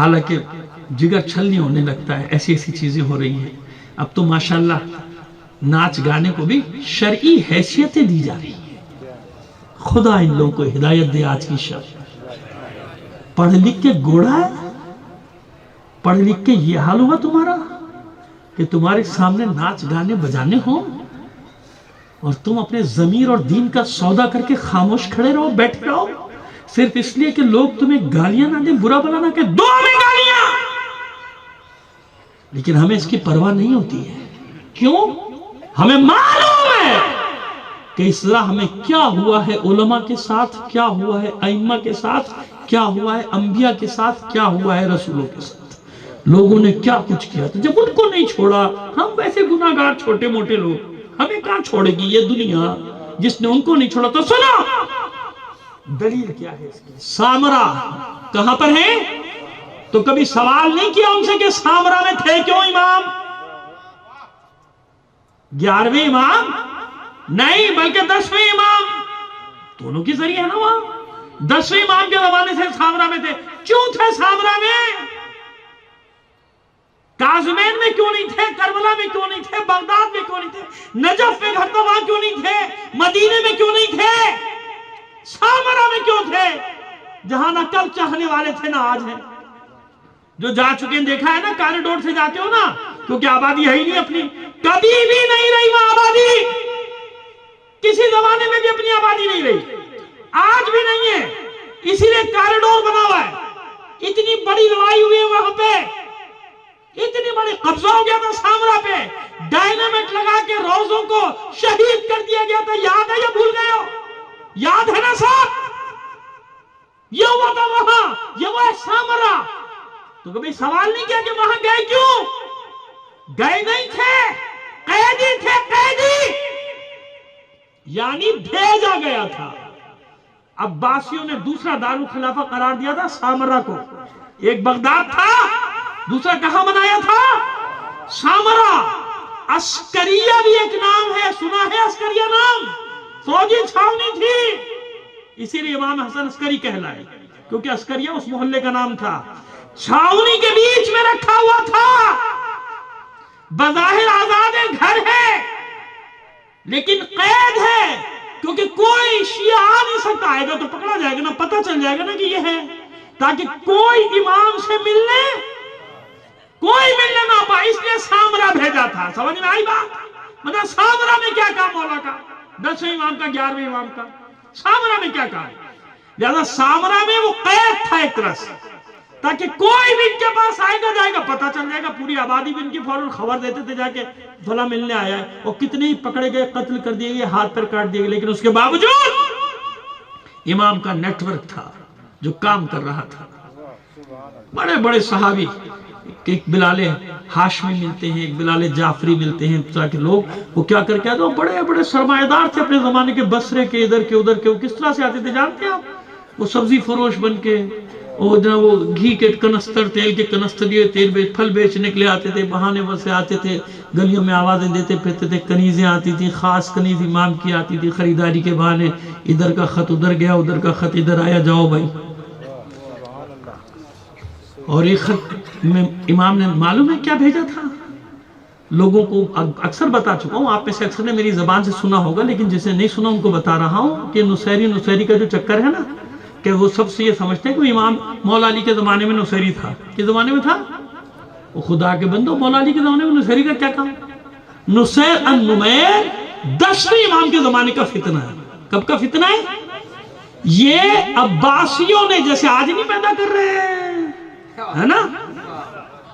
حالانکہ جگر چھلنی ہونے لگتا ہے، ایسی ایسی چیزیں ہو رہی ہیں۔ اب تو ماشاءاللہ ناچ گانے کو بھی شرعی حیثیتیں دی جا رہی ہیں۔ خدا ان لوگوں کو ہدایت دے آج کی شب۔ پڑھ لکھ کے گوڑا ہے، پڑھ لکھ کے یہ حال ہوا تمہارا کہ تمہارے سامنے ناچ گانے بجانے ہوں اور تم اپنے ضمیر اور دین کا سودا کر کے خاموش کھڑے رہو، بیٹھے رہو، صرف اس لیے کہ لوگ تمہیں گالیاں نہ دیں، برا بلا نہ کہ دو ہمیں گالیاں۔ لیکن ہمیں اس کی پرواہ نہیں ہوتی ہے۔ کیوں؟ ہمیں معلوم ہے کہ اس راہ میں کیا ہوا ہے علماء کے ساتھ، کیا ہوا ہے ائمہ کے ساتھ، کیا ہوا ہے انبیاء کے ساتھ، کیا ہوا ہے رسولوں کے ساتھ۔ لوگوں نے کیا کچھ کیا تھا، جب ان کو نہیں چھوڑا، ہم ویسے گناہگار چھوٹے موٹے لوگ، ہمیں کہاں چھوڑے گی یہ دنیا جس نے ان کو نہیں چھوڑا؟ تو سنو دلیل کیا ہے اس کی۔ سامرا کہاں پر ہے؟ تو کبھی سوال نہیں کیا ان سے کہ سامرا میں تھے کیوں امام؟ 11ویں امام نہیں بلکہ 10ویں امام، دونوں کی ذریعہ ہے نا وہاں۔ 10ویں امام کے زمانے سے سامرا میں تھے، کیوں تھے سامرا میں؟ کاظمین میں کیوں نہیں تھے؟ کربلا میں کیوں نہیں تھے؟ بغداد میں کیوں نہیں تھے؟ نجف میں گھر وہاں کیوں نہیں تھے؟ مدینے میں کیوں نہیں تھے؟ سامرا میں کیوں تھے؟ جہاں نہ کل چاہنے والے تھے نہ آج ہیں۔ جو جا چکے ہیں دیکھا ہے نا، کاریڈور سے جاتے ہو نا، کیونکہ آبادی ہے ہی نہیں اپنی، کبھی بھی نہیں رہی وہاں آبادی، کسی زمانے میں بھی اپنی آبادی نہیں رہی، آج بھی نہیں ہے، اسی لیے کاریڈور بنا ہوا ہے۔ اتنی بڑی لڑائی ہوئی ہے وہاں پہ، اتنی بڑی قبضہ ہو گیا تھا سامرا پہ، ڈائنامٹ لگا کے روزوں کو شہید کر دیا گیا تھا۔ یاد ہے یا بھول گئے ہو؟ یاد ہے نا صاحب؟ یہ ہوا تھا وہاں، یہ وہ ہے سامرا۔ تو کبھی سوال نہیں کیا کہ وہاں گئے کیوں؟ گئے نہیں تھے، قیدی تھے، قیدی، یعنی بھیجا گیا تھا۔ عباسیوں نے دوسرا دارالخلافہ قرار دیا تھا سامرا کو، ایک بغداد تھا، دوسرا کہاں بنایا تھا؟ سامرا۔ عسکریہ بھی ایک نام ہے، سنا ہے عسکریہ نام؟ فوجی چھاونی تھی، اسی لیے امام حسن عسکری کہلائے، کیونکہ عسکریہ اس محلے کا نام تھا۔ چھاونی کے بیچ میں رکھا ہوا تھا، بظاہر آزاد گھر ہے لیکن قید ہے، کیونکہ کوئی شیعہ آ نہیں سکتا، آئے گا تو پکڑا جائے گا نا، پتہ چل جائے گا نا کہ یہ ہے، تاکہ کوئی امام سے ملنے نہ پائے، اس لیے سامرا بھیجا تھا۔ سمجھ میں آئی بات؟ مطلب سامرا میں کیا کام مولا کا؟ 10ویں امام کا، 11ویں امام کا، سامرا میں کیا کام؟ لہذا سامرا میں وہ قید تھا ایک طرح سے، تاکہ کوئی بھی ان کے پاس آئے گا جائے گا پتہ چل جائے گا، پوری آبادی بھی ان کی فوراً خبر دیتے تھے جا کے فلاں ملنے آیا ہے، اور کتنے ہی پکڑے گئے، قتل کر دیے گئے، ہاتھ پر کاٹ دیے گئے، لیکن اس کے باوجود امام کا نیٹ ورک تھا جو کام کر رہا تھا۔ بڑے بڑے صحابی، ایک بلال ہاشمی ملتے ہیں، ایک بلال جعفری ملتے ہیں، طرح کے لوگ، وہ کیا کر کے آتے ہیں، بڑے بڑے سرمایہ دار تھے اپنے زمانے کے، بصرے کے، ادھر کے ادھر کے، وہ کس طرح سے آتے تھے جانتے ہیں آپ؟ وہ سبزی فروش بن کے، وہ گھی کے کنستر، تیل کے کنستر لیے پھل بیچنے کے لیے آتے تھے، بہانے سے آتے تھے، گلیوں میں آوازیں دیتے پھرتے تھے، کنیزیں آتی تھیں، خاص کنیز امام کی آتی تھی، خریداری کے بہانے، ادھر کا خط ادھر گیا، ادھر کا خط ادھر آیا، جاؤ بھائی۔ اور ایک خط میں امام نے معلوم ہے کیا بھیجا تھا؟ لوگوں کو اکثر بتا چکا ہوں، آپ میں سے اکثر نے میری زبان سے سنا ہوگا، لیکن جسے نہیں سنا ان کو بتا رہا ہوں کہ نصیری کا جو چکر ہے نا، کہ وہ سب سے یہ سمجھتے ہیں کہ امام مولا علی کے زمانے میں نصیری تھا۔ کس زمانے میں تھا؟ وہ خدا کے بندو، مولا علی کے زمانے میں نصیری کا کیا کام؟ نصیر النمیر 10ویں امام کے زمانے کا فتنہ ہے۔ کب کا فتنہ ہے؟ یہ عباسیوں نے جیسے آج نہیں پیدا کر رہے ہیں، ہے نا؟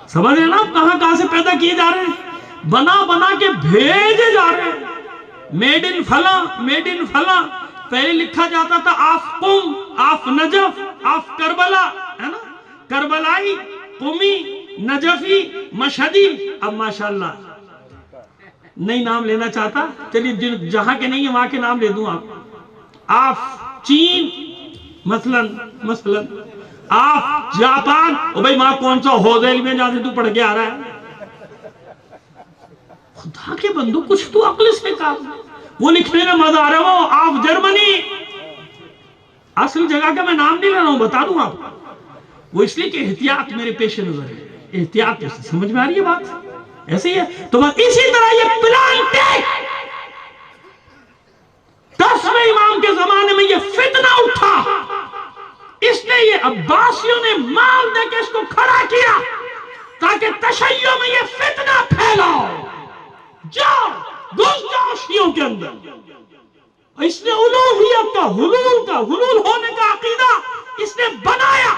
سمجھ رہے ہیں نا؟ کہاں سے پیدا کیے جا رہے ہیں، بنا کے بھیجے جا رہے ہیں، میڈ ان فلاں، میڈ ان فلاں۔ پہلے لکھا جاتا تھا آف قم، آف نجف، آف کربلا، ہے نا؟ کربلائی، قمی، نجفی، مشہدی۔ اب ماشاءاللہ نہیں نام لینا چاہتا، چلیے جہاں کے نہیں ہیں وہاں کے نام لے دوں آپ۔ آف چین مثلا، آف جاپان، او بھائی وہاں کون سا ہوزیل میں جہاں سے تو پڑھ کے آ رہا ہے؟ خدا کے بندو کچھ تو عقل سے کام، وہ لکھنے میں مزہ آ رہا ہے، وہ آف جرمنی، اصل جگہ کا میں نام نہیں لے رہا ہوں، بتا دوں آپ، وہ اس لیے کہ احتیاط میرے پیش نظر ہے، احتیاط سے سمجھ میں آ رہی ہے بات؟ ایسے ہی ہے تو بس اسی طرح یہ پلان ٹیک 10ویں امام کے زمانے میں یہ فتنہ اٹھا، اس نے یہ عباسیوں نے مال دے کے اس کو کھڑا کیا تاکہ تشیع میں یہ فتنہ پھیلاؤ، جاؤ گھس جاؤ شیعوں کے اندر۔ اس نے الوہیت کا حلول ہونے کا عقیدہ اس نے بنایا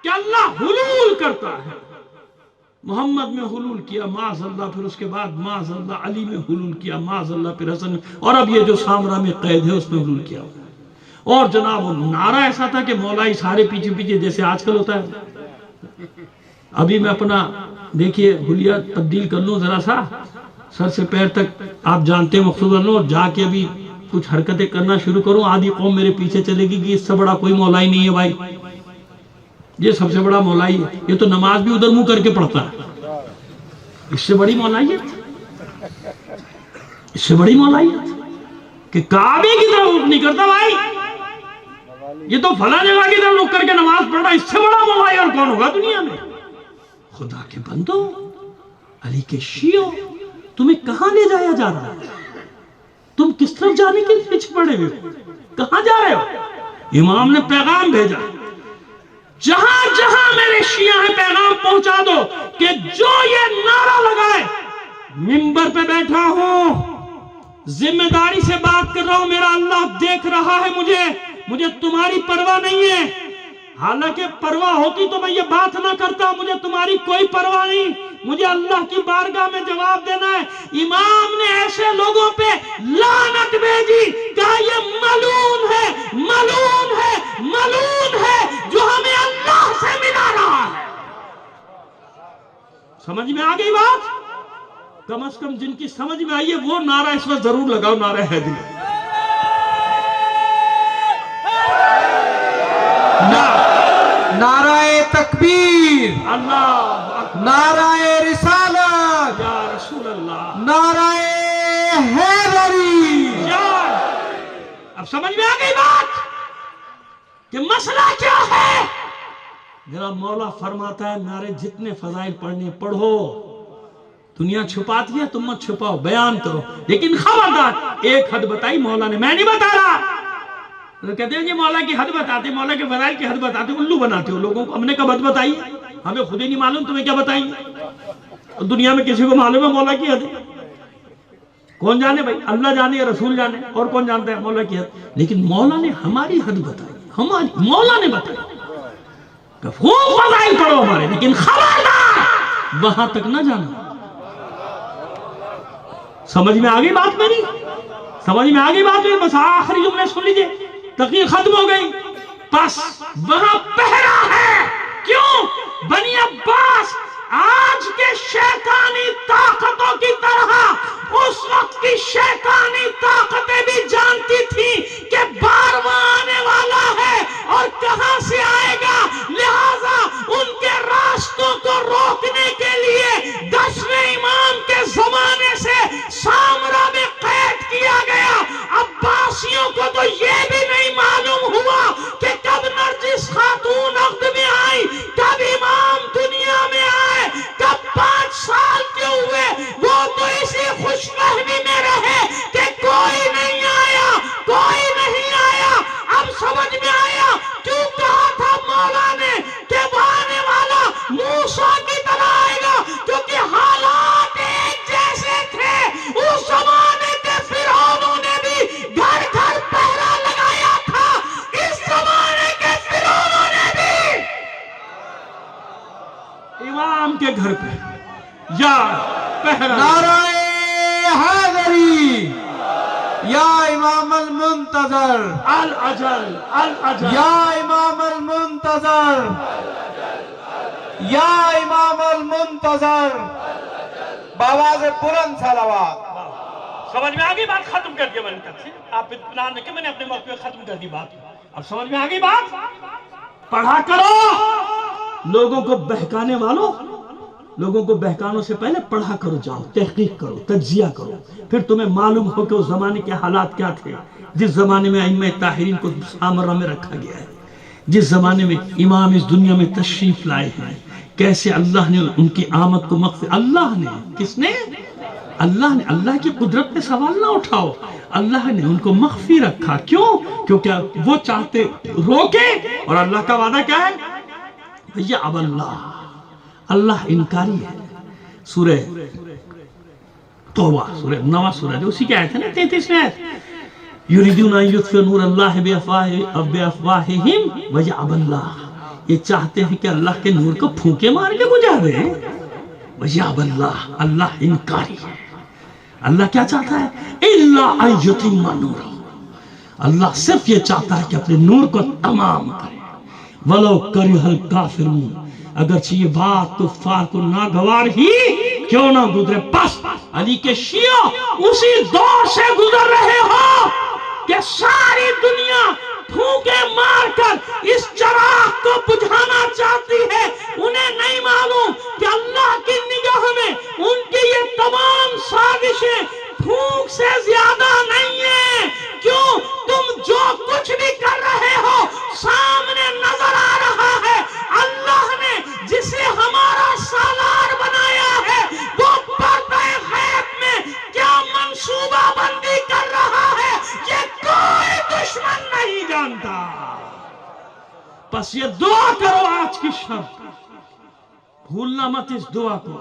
کہ اللہ حلول کرتا ہے۔ محمد میں حلول کیا معاذ اللہ، پھر اس کے بعد معاذ اللہ علی میں حلول کیا معاذ اللہ، پھر حسن میں، اور اب یہ جو سامرا میں قید ہے اس میں حلول کیا۔ اور جناب وہ نعرہ ایسا تھا کہ مولائی سارے پیچھے پیچھے جیسے آج کل ہوتا ہے۔ ابھی میں اپنا دیکھیے حلیہ تبدیل کر لوں ذرا سا، سر سے پیر تک آپ جانتے ہیں مخصوصاً، اور جا کے ابھی کچھ حرکتیں کرنا شروع کروں، آدھی قوم میرے پیچھے چلے گی کہ اس سے بڑا کوئی مولائی نہیں ہے بھائی، یہ سب سے بڑا مولائی ہے، یہ تو نماز بھی ادھر منہ کر کے پڑھتا ہے، اس سے بڑی مولائیت، اس سے بڑی مولائیت کہ کعبے کی طرف رخ نہیں کرتا بھائی، یہ تو فلاں جگہ کی طرف رخ کر کے نماز پڑھ رہا، اس سے بڑا مولائی اور کون ہوگا دنیا میں؟ خدا کے بندو، علی کے شیعوں، تمہیں کہاں لے جایا جا رہا ہے؟ تم کس طرف جانے کے پیچھے پڑے ہوئے ہو؟ کہاں جا رہے ہو؟ امام نے پیغام بھیجا، جہاں جہاں میرے شیعہ ہیں پیغام پہنچا دو کہ جو یہ نعرہ لگائے، منبر پہ بیٹھا ہوں، ذمہ داری سے بات کر رہا ہوں، میرا اللہ دیکھ رہا ہے مجھے تمہاری پرواہ نہیں ہے، حالانکہ پرواہ ہوتی تو میں یہ بات نہ کرتا، مجھے تمہاری کوئی پرواہ نہیں، مجھے اللہ کی بارگاہ میں جواب دینا ہے۔ امام نے ایسے لوگوں پہ لعنت بھیجی، کہا یہ ملعون ہے، ملعون ہے، ملعون ہے جو ہمیں اللہ سے ملا رہا ہے۔ سمجھ میں آ گئی بات؟ کم از کم جن کی سمجھ میں آئی ہے وہ نعرہ اس وقت ضرور لگاؤ، نعرہ حیدری۔ نعرہ تکبیر، اللہ، نعرہ رسالت، یا رسول اللہ، نعرہ حیدری۔ اب سمجھ میں آ گئی بات کہ مسئلہ کیا ہے؟ میرا مولا فرماتا ہے نعرے جتنے فضائل پڑھنے پڑھو، دنیا چھپاتی ہے تم مت چھپاؤ، بیان کرو، لیکن خبردار ایک حد بتائی مولا نے، میں نہیں بتا رہا۔ کہتے ہیں یہ مولا کی حد بتاتے، مولا کے فضائل کی حد بتاتے، الو بناتے ہو لوگوں کو، ہم نے کب حد بتائی؟ ہمیں خود ہی نہیں معلوم، تمہیں کیا بتائیں گے؟ دنیا میں کسی کو معلوم ہے مولا کی حد؟ کون جانے بھائی؟ اللہ جانے یا رسول جانے، اور کون جانتا ہے مولا کی حد؟ لیکن مولا نے ہماری حد بتائی، ہماری مولا نے بتائی کہ خوب فضائل پڑھو ہمارے، لیکن خبردار وہاں تک نہ جانا۔ سمجھ میں آگئی بات میری؟ سمجھ میں آگئی بات میری؟ بس آخری جملے سن لیجئے، تقریر ختم ہو گئی، بس وہاں پہرا ہے۔ کیوں؟ بنی عباس آج کے شیطانی طاقتوں کی طرح اس وقت کی شیطانی طاقتیں بھی جانتی تھی کہ بارواں آنے والا ہے اور کہاں سے آئے گا، لہذا ان کے راستوں کو روکنے کے لیے 10ویں امام کے زمانے سے سامرا میں قید کیا گیا۔ عباسیوں کو تو یہ بھی نہیں معلوم ہوا کہ کب نرجس خاتون عقد میں آئی، کب امام دنیا میں آئے، کب 5 سال کیوں ہوئے، وہ تو اسی خوش فہمی میں رہے کہ کوئی نہیں آیا، کوئی نہیں آیا۔ اب سمجھ میں آیا کیوں کہا تھا مولا نے کہ وہ آنے والا موسیٰ کی طرح آئے گا، کیونکہ حالات ایک جیسے تھے۔ اس زمانے کے فرعونوں نے بھی گھر گھر پہرا لگایا تھا، اس زمانے کے فرعونوں نے بھی امام کے گھر پہ یا پہرا۔ نعرہ حیدری، یا امام المنتظر، الاجل الاجل، یا امام المنتظر، یا امام المنتظر، بآواز بلند صلوات۔ سمجھ میں آگئی بات؟ ختم کر دیا میں نے تفصیل، آپ اطمینان رکھیں، میں نے اپنے موقع پہ ختم کر دی بات۔ اب سمجھ میں آگئی بات؟ پڑھا کرو، لوگوں کو بہکانے والوں، لوگوں کو بہکانوں سے پہلے پڑھا کرو، جاؤ تحقیق کرو، تجزیہ کرو، پھر تمہیں معلوم ہو کہ اس زمانے کے حالات کیا تھے جس زمانے میں ائمہ طاہرین کو سامرا میں رکھا گیا ہے، جس زمانے میں امام اس دنیا میں تشریف لائے ہیں، کیسے اللہ نے ان کی آمد کو مقصد، اللہ نے، کس نے؟ اللہ نے۔ اللہ کی قدرت پہ سوال نہ اٹھاؤ، اللہ نے ان کو مخفی رکھا۔ کیوں؟ کیونکہ وہ چاہتے روکے، اور اللہ کا وعدہ کیا ہے؟ یا اب اللہ انکاری ہے۔ سورہ توبہ، سورہ نواں سورہ جو اسی کی آیت ہے نا، 33 میں آیت، یریدون ان یطفئوا نور اللہ بافواہہم ویأبی اللہ، یہ چاہتے ہیں کہ اللہ کے نور کو پھونکے مار کے بجھا دیں۔ ویأبی اللہ، اللہ انکاری ہے۔ اللہ کیا چاہتا ہے؟ الا ان یتم نورہ، اللہ صرف یہ چاہتا ہے کہ اپنے نور کو تمام کرے۔ ولو کرہ الکافرون، اگرچہ یہ بات کفار کو ناگوار ہی کیوں نہ گزرے۔ بس علی کے شیعہ اسی دور سے گزر رہے ہو کہ ساری دنیا پھونکے مار کر اس چراغ کو بجھانا چاہتی ہے۔ انہیں نہیں معلوم کہ اللہ کی نگاہ میں ان کی یہ تمام سازشیں پھونک سے زیادہ نہیں ہیں۔ کیوں؟ تم جو کچھ بھی کر رہے ہو سامنے نظر آ رہا ہے۔ اللہ نے جسے ہمارا سالار بنایا ہے وہ پردہ غیب میں کیا منصوبہ بندی کر رہا ہے یہ کوئی دشمن نہیں جانتا۔ بس یہ دعا کرو آج کی شب، بھولنا مت اس دعا کو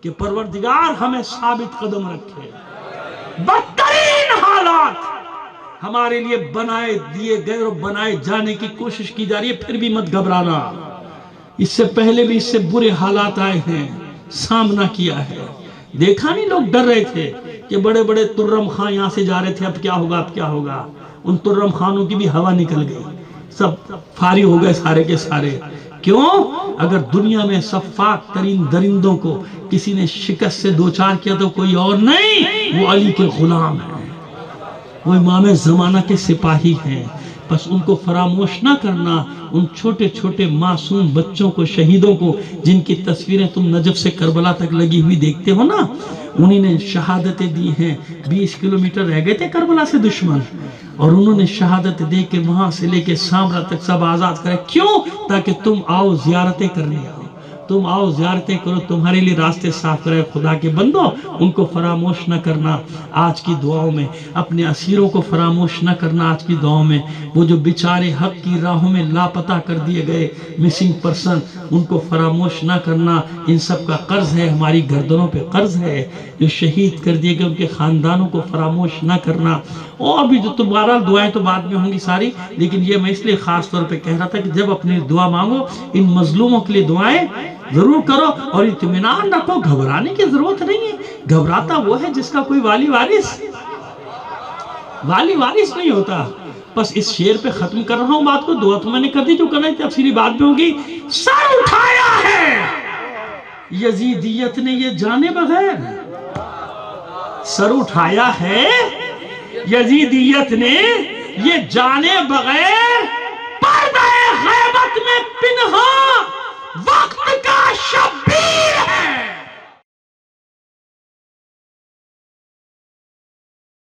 کہ پروردگار ہمیں ثابت قدم رکھے۔ بدترین حالات ہمارے لیے بنائے دیے گئے اور بنائے جانے کی کوشش کی جا رہی ہے، پھر بھی مت گھبرانا۔ اس سے پہلے بھی اس سے برے حالات آئے ہیں، سامنا کیا ہے۔ دیکھا نہیں لوگ ڈر رہے تھے کہ بڑے بڑے ترم خان یہاں سے جا رہے تھے، اب کیا ہوگا، اب کیا ہوگا۔ ان ترم خانوں کی بھی ہوا نکل گئی، سب فارغ ہو گئے سارے کے سارے۔ کیوں؟ اگر دنیا میں صفاک ترین درندوں کو کسی نے شکست سے دوچار کیا تو کوئی اور نہیں، وہ علی کے غلام ہیں، وہ امام زمانہ کے سپاہی ہیں۔ بس ان کو فراموش نہ کرنا، ان چھوٹے چھوٹے معصوم بچوں کو، شہیدوں کو، جن کی تصویریں تم نجف سے کربلا تک لگی ہوئی دیکھتے ہو نا، انہی نے شہادتیں دی ہیں۔ 20 کلومیٹر رہ گئے تھے کربلا سے دشمن، اور انہوں نے شہادت دے کے وہاں سے لے کے سامرا تک سب آزاد کرے۔ کیوں؟ تاکہ تم آؤ زیارتیں کرنے آؤ، تم آؤ زیارتیں کرو، تمہارے لیے راستے صاف کرے۔ خدا کے بندو، ان کو فراموش نہ کرنا آج کی دعاؤں میں، اپنے اسیروں کو فراموش نہ کرنا آج کی دعاؤں میں۔ وہ جو بیچارے حق کی راہوں میں لاپتہ کر دیے گئے مسنگ پرسن، ان کو فراموش نہ کرنا۔ ان سب کا قرض ہے، ہماری گردنوں پہ قرض ہے۔ جو شہید کر دیے گئے ان کے خاندانوں کو فراموش نہ کرنا۔ اور بھی جو تمہارا دعائیں تو بعد میں ہوں گی ساری، لیکن یہ میں اس لیے خاص طور پہ کہہ رہا تھا کہ جب اپنی دعا مانگو ان مظلوموں کے لیے دعائیں ضرور کرو، اور اطمینان رکھو، گھبرانے کی ضرورت نہیں ہے۔ گھبراتا وہ ہے جس کا کوئی والی وارث نہیں ہوتا۔ بس اس شعر پہ ختم کر رہا ہوں بات کو، دعا تو میں نے کر دی، جو کرنا ہے تفصیلی بات میں ہوگی۔ سر اٹھایا ہے یزیدیت نے یہ جانے بغیر، سر اٹھایا ہے یزیدیت نے یہ جانے بغیر